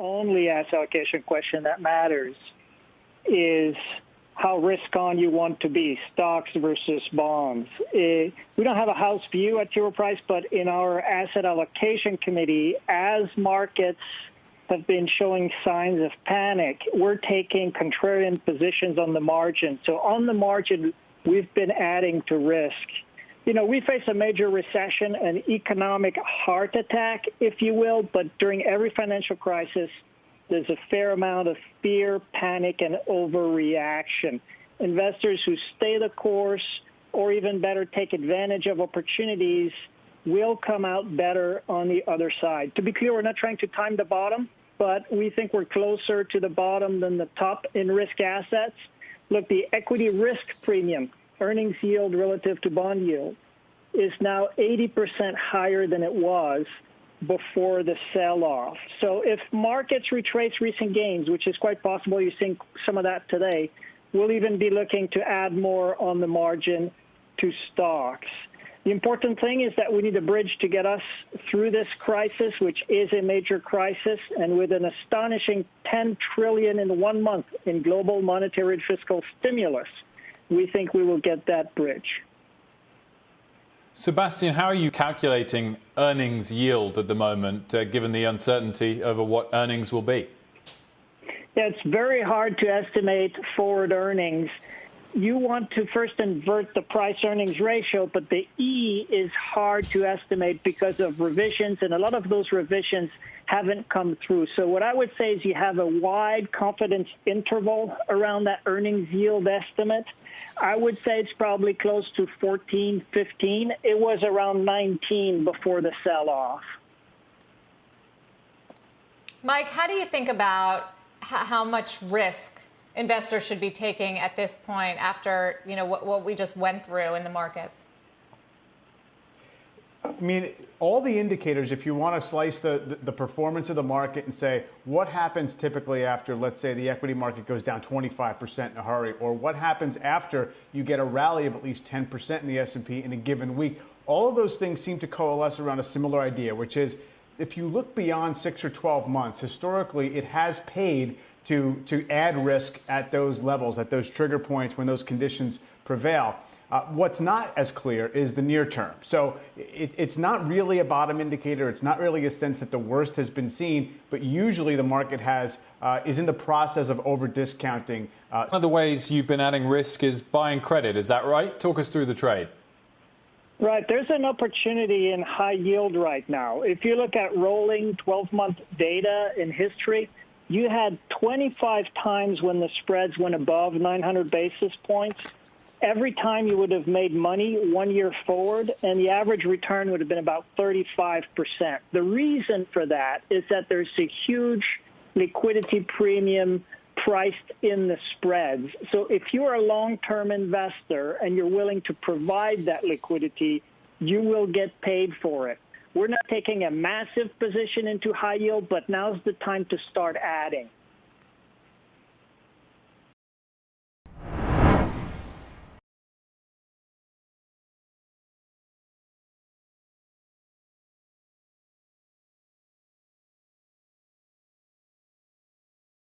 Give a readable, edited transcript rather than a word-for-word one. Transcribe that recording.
only asset allocation question that matters is how risk-on you want to be, stocks versus bonds. We don't have a house view at Rowe Price, but in our asset allocation committee, as markets have been showing signs of panic, we're taking contrarian positions on the margin. So on the margin, we've been adding to risk. You know, we face a major recession, an economic heart attack, if you will, but during every financial crisis, there's a fair amount of fear, panic, and overreaction. Investors who stay the course, or even better, take advantage of opportunities, will come out better on the other side. To be clear, we're not trying to time the bottom, but we think we're closer to the bottom than the top in risk assets. Look, the equity risk premium, earnings yield relative to bond yield, is now 80% higher than it was before the sell-off. So if markets retrace recent gains, which is quite possible, you're seeing some of that today, we'll even be looking to add more on the margin to stocks. The important thing is that we need a bridge to get us through this crisis, which is a major crisis, and with an astonishing $10 trillion in 1 month in global monetary and fiscal stimulus, we think we will get that bridge. Sebastien, how are you calculating earnings yield at the moment, given the uncertainty over what earnings will be? Yeah, it's very hard to estimate forward earnings. You want to first invert the price-earnings ratio, but the E is hard to estimate because of revisions, and a lot of those revisions haven't come through. So what I would say is you have a wide confidence interval around that earnings yield estimate. I would say it's probably close to 14, 15. It was around 19 before the sell-off. Mike, how do you think about how much risk investors should be taking at this point after, you know, what we just went through in the markets? I mean, all the indicators, if you want to slice the performance of the market and say what happens typically after, let's say, the equity market goes down 25% in a hurry, or what happens after you get a rally of at least 10% in the S&P in a given week, all of those things seem to coalesce around a similar idea, which is if you look beyond 6 or 12 months, historically it has paid to add risk at those levels, at those trigger points when those conditions prevail. What's not as clear is the near term. So it's not really a bottom indicator. It's not really a sense that the worst has been seen, but usually the market is in the process of over discounting. One of the ways you've been adding risk is buying credit. Is that right? Talk us through the trade. Right. There's an opportunity in high yield right now. If you look at rolling 12-month data in history, you had 25 times when the spreads went above 900 basis points. Every time you would have made money 1 year forward, and the average return would have been about 35%. The reason for that is that there's a huge liquidity premium priced in the spreads. So if you're a long-term investor and you're willing to provide that liquidity, you will get paid for it. We're not taking a massive position into high yield, but now's the time to start adding.